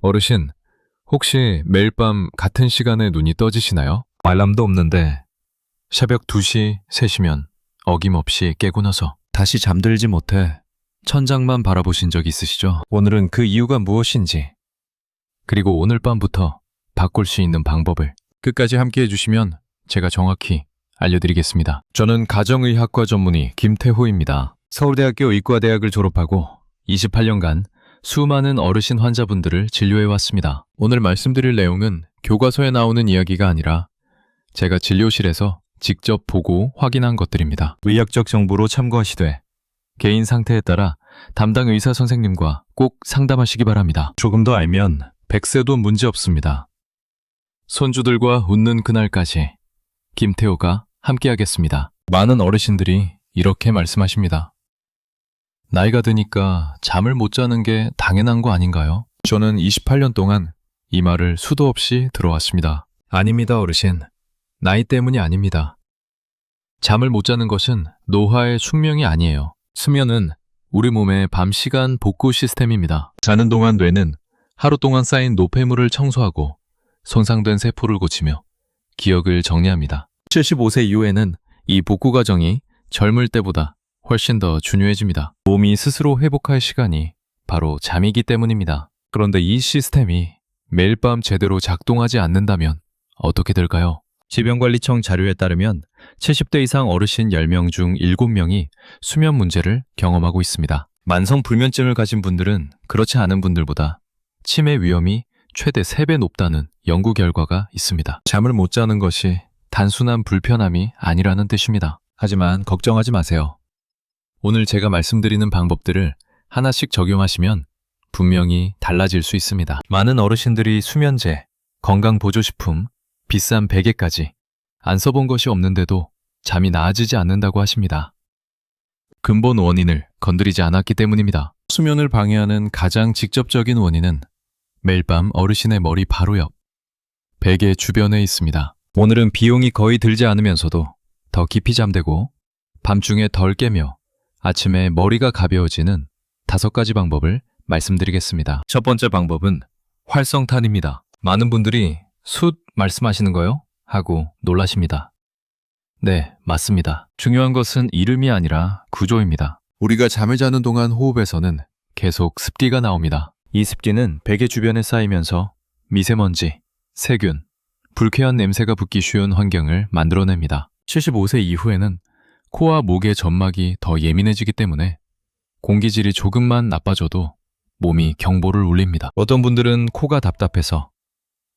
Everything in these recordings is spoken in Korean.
어르신, 혹시 매일 밤 같은 시간에 눈이 떠지시나요? 알람도 없는데 새벽 2시, 3시면 어김없이 깨고 나서 다시 잠들지 못해 천장만 바라보신 적 있으시죠? 오늘은 그 이유가 무엇인지, 그리고 오늘 밤부터 바꿀 수 있는 방법을 끝까지 함께 해주시면 제가 정확히 알려드리겠습니다. 저는 가정의학과 전문의 김태호입니다. 서울대학교 의과대학을 졸업하고 28년간 수많은 어르신 환자분들을 진료해왔습니다. 오늘 말씀드릴 내용은 교과서에 나오는 이야기가 아니라 제가 진료실에서 직접 보고 확인한 것들입니다. 의학적 정보로 참고하시되 개인 상태에 따라 담당 의사 선생님과 꼭 상담하시기 바랍니다. 조금 더 알면 100세도 문제 없습니다. 손주들과 웃는 그날까지 김태호가 함께하겠습니다. 많은 어르신들이 이렇게 말씀하십니다. 나이가 드니까 잠을 못 자는 게 당연한 거 아닌가요? 저는 28년 동안 이 말을 수도 없이 들어왔습니다. 아닙니다, 어르신. 나이 때문이 아닙니다. 잠을 못 자는 것은 노화의 숙명이 아니에요. 수면은 우리 몸의 밤 시간 복구 시스템입니다. 자는 동안 뇌는 하루 동안 쌓인 노폐물을 청소하고 손상된 세포를 고치며 기억을 정리합니다. 75세 이후에는 이 복구 과정이 젊을 때보다 훨씬 더 중요해집니다. 몸이 스스로 회복할 시간이 바로 잠이기 때문입니다. 그런데 이 시스템이 매일 밤 제대로 작동하지 않는다면 어떻게 될까요? 질병관리청 자료에 따르면 70대 이상 어르신 10명 중 7명이 수면 문제를 경험하고 있습니다. 만성 불면증을 가진 분들은 그렇지 않은 분들보다 치매 위험이 최대 3배 높다는 연구 결과가 있습니다. 잠을 못 자는 것이 단순한 불편함이 아니라는 뜻입니다. 하지만 걱정하지 마세요. 오늘 제가 말씀드리는 방법들을 하나씩 적용하시면 분명히 달라질 수 있습니다. 많은 어르신들이 수면제, 건강보조식품, 비싼 베개까지 안 써본 것이 없는데도 잠이 나아지지 않는다고 하십니다. 근본 원인을 건드리지 않았기 때문입니다. 수면을 방해하는 가장 직접적인 원인은 매일 밤 어르신의 머리 바로 옆, 베개 주변에 있습니다. 오늘은 비용이 거의 들지 않으면서도 더 깊이 잠들고 밤중에 덜 깨며 아침에 머리가 가벼워지는 5가지 방법을 말씀드리겠습니다. 첫 번째 방법은 활성탄입니다. 많은 분들이 숯 말씀하시는 거요? 하고 놀라십니다. 네, 맞습니다. 중요한 것은 이름이 아니라 구조입니다. 우리가 잠을 자는 동안 호흡에서는 계속 습기가 나옵니다. 이 습기는 베개 주변에 쌓이면서 미세먼지, 세균, 불쾌한 냄새가 붙기 쉬운 환경을 만들어냅니다. 75세 이후에는 코와 목의 점막이 더 예민해지기 때문에 공기질이 조금만 나빠져도 몸이 경보를 울립니다. 어떤 분들은 코가 답답해서,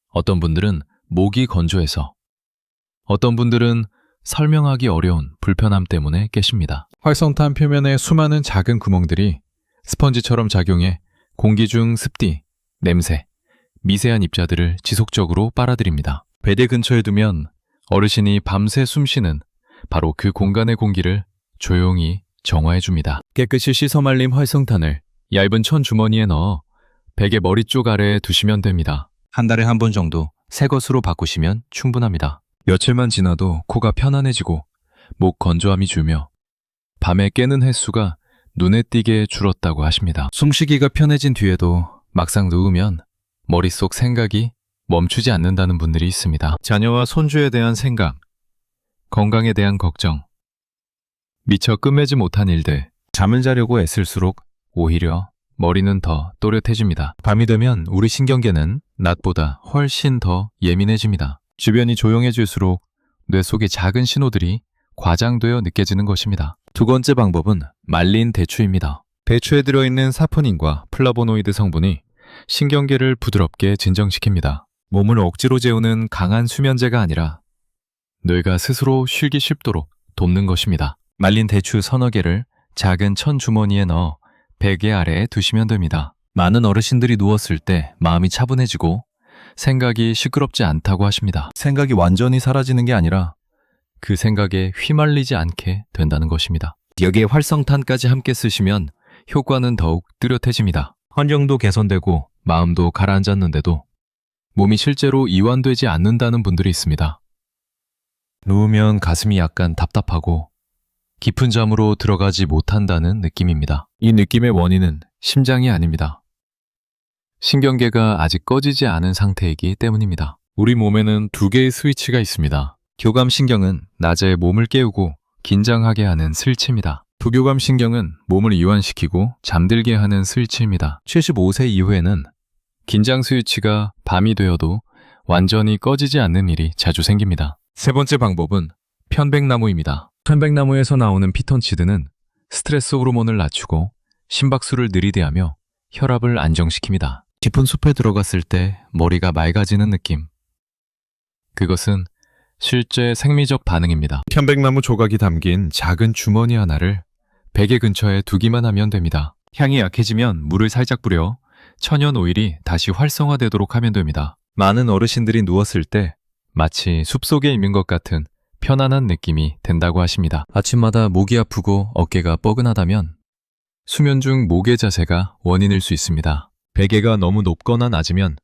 어떤 분들은 목이 건조해서, 어떤 분들은 설명하기 어려운 불편함 때문에 깨십니다. 활성탄 표면의 수많은 작은 구멍들이 스펀지처럼 작용해 공기 중 습기, 냄새, 미세한 입자들을 지속적으로 빨아들입니다. 베개 근처에 두면 어르신이 밤새 숨쉬는 바로 그 공간의 공기를 조용히 정화해줍니다. 깨끗이 씻어 말린 활성탄을 얇은 천 주머니에 넣어 베개 머리 쪽 아래에 두시면 됩니다. 한 달에 한 번 정도 새 것으로 바꾸시면 충분합니다. 며칠만 지나도 코가 편안해지고 목 건조함이 줄며 밤에 깨는 횟수가 눈에 띄게 줄었다고 하십니다. 숨쉬기가 편해진 뒤에도 막상 누우면 머릿속 생각이 멈추지 않는다는 분들이 있습니다. 자녀와 손주에 대한 생각, 건강에 대한 걱정, 미처 끝맺지 못한 일들, 잠을 자려고 애쓸수록 오히려 머리는 더 또렷해집니다. 밤이 되면 우리 신경계는 낮보다 훨씬 더 예민해집니다. 주변이 조용해질수록 뇌 속의 작은 신호들이 과장되어 느껴지는 것입니다. 두 번째 방법은 말린 대추입니다. 대추에 들어있는 사포닌과 플라보노이드 성분이 신경계를 부드럽게 진정시킵니다. 몸을 억지로 재우는 강한 수면제가 아니라 뇌가 스스로 쉬기 쉽도록 돕는 것입니다. 말린 대추 서너 개를 작은 천 주머니에 넣어 베개 아래에 두시면 됩니다. 많은 어르신들이 누웠을 때 마음이 차분해지고 생각이 시끄럽지 않다고 하십니다. 생각이 완전히 사라지는 게 아니라 그 생각에 휘말리지 않게 된다는 것입니다. 여기에 활성탄까지 함께 쓰시면 효과는 더욱 뚜렷해집니다. 환경도 개선되고 마음도 가라앉았는데도 몸이 실제로 이완되지 않는다는 분들이 있습니다. 누우면 가슴이 약간 답답하고 깊은 잠으로 들어가지 못한다는 느낌입니다. 이 느낌의 원인은 심장이 아닙니다. 신경계가 아직 꺼지지 않은 상태이기 때문입니다. 우리 몸에는 두 개의 스위치가 있습니다. 교감신경은 낮에 몸을 깨우고 긴장하게 하는 스위치입니다. 부교감신경은 몸을 이완시키고 잠들게 하는 스위치입니다. 75세 이후에는 긴장 스위치가 밤이 되어도 완전히 꺼지지 않는 일이 자주 생깁니다. 세 번째 방법은 편백나무입니다. 편백나무에서 나오는 피톤치드는 스트레스 호르몬을 낮추고 심박수를 느리게 하며 혈압을 안정시킵니다. 깊은 숲에 들어갔을 때 머리가 맑아지는 느낌. 그것은 실제 생리적 반응입니다. 편백나무 조각이 담긴 작은 주머니 하나를 베개 근처에 두기만 하면 됩니다. 향이 약해지면 물을 살짝 뿌려 천연 오일이 다시 활성화되도록 하면 됩니다. 많은 어르신들이 누웠을 때 마치 숲속에 있는 것 같은 편안한 느낌이 든다고 하십니다. 아침마다 목이 아프고 어깨가 뻐근하다면 수면 중 목의 자세가 원인일 수 있습니다. 베개가 너무 높거나 낮으면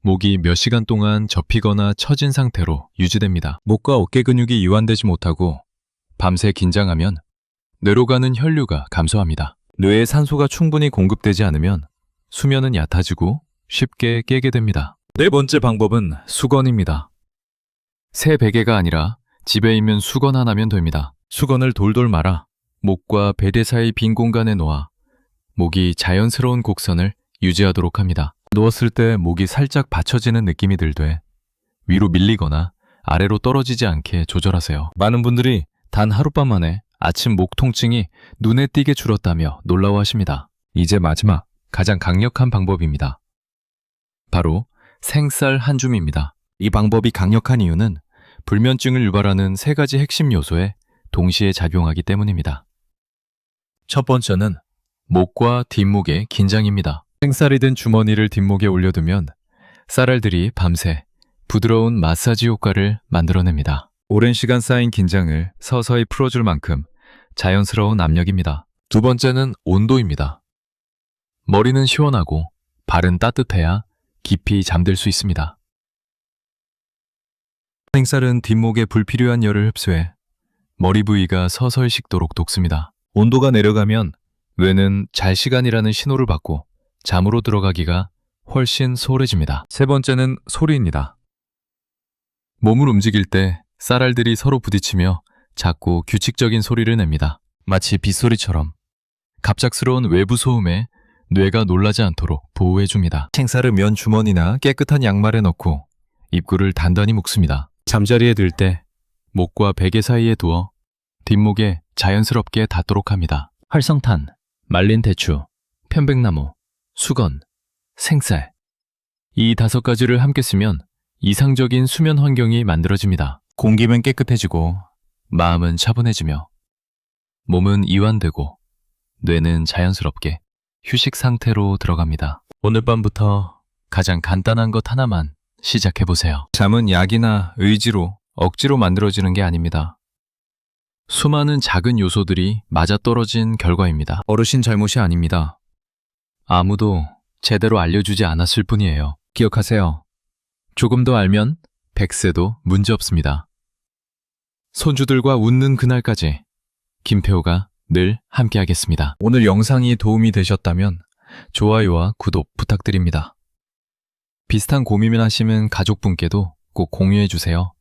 목이 몇 시간 동안 접히거나 처진 상태로 유지됩니다. 목과 어깨 근육이 이완되지 못하고 밤새 긴장하면 뇌로 가는 혈류가 감소합니다. 뇌에 산소가 충분히 공급되지 않으면 수면은 얕아지고 쉽게 깨게 됩니다. 네 번째 방법은 수건입니다. 새 베개가 아니라 집에 있는 수건 하나면 됩니다. 수건을 돌돌 말아 목과 베개 사이 빈 공간에 놓아 목이 자연스러운 곡선을 유지하도록 합니다. 누웠을 때 목이 살짝 받쳐지는 느낌이 들되 위로 밀리거나 아래로 떨어지지 않게 조절하세요. 많은 분들이 단 하룻밤 만에 아침 목 통증이 눈에 띄게 줄었다며 놀라워하십니다. 이제 마지막 가장 강력한 방법입니다. 바로 생쌀 한 줌입니다. 이 방법이 강력한 이유는 불면증을 유발하는 세 가지 핵심 요소에 동시에 작용하기 때문입니다. 첫 번째는 목과 뒷목의 긴장입니다. 생쌀이 든 주머니를 뒷목에 올려두면 쌀알들이 밤새 부드러운 마사지 효과를 만들어냅니다. 오랜 시간 쌓인 긴장을 서서히 풀어줄 만큼 자연스러운 압력입니다. 두 번째는 온도입니다. 머리는 시원하고 발은 따뜻해야 깊이 잠들 수 있습니다. 생쌀은 뒷목에 불필요한 열을 흡수해 머리 부위가 서서히 식도록 돕습니다. 온도가 내려가면 뇌는 잘 시간이라는 신호를 받고 잠으로 들어가기가 훨씬 소홀해집니다. 세 번째는 소리입니다. 몸을 움직일 때 쌀알들이 서로 부딪히며 작고 규칙적인 소리를 냅니다. 마치 빗소리처럼 갑작스러운 외부 소음에 뇌가 놀라지 않도록 보호해줍니다. 생쌀을 면 주머니나 깨끗한 양말에 넣고 입구를 단단히 묶습니다. 잠자리에 들 때 목과 베개 사이에 두어 뒷목에 자연스럽게 닿도록 합니다. 활성탄, 말린 대추, 편백나무, 수건, 생쌀. 이 5가지를 함께 쓰면 이상적인 수면 환경이 만들어집니다. 공기는 깨끗해지고 마음은 차분해지며 몸은 이완되고 뇌는 자연스럽게 휴식 상태로 들어갑니다. 오늘 밤부터 가장 간단한 것 하나만 시작해보세요. 잠은 약이나 의지로 억지로 만들어지는 게 아닙니다. 수많은 작은 요소들이 맞아떨어진 결과입니다. 어르신 잘못이 아닙니다. 아무도 제대로 알려주지 않았을 뿐이에요. 기억하세요. 조금 더 알면 100세도 문제없습니다. 손주들과 웃는 그날까지 김태호가 늘 함께하겠습니다. 오늘 영상이 도움이 되셨다면 좋아요와 구독 부탁드립니다. 비슷한 고민을 하시는 가족분께도 꼭 공유해주세요.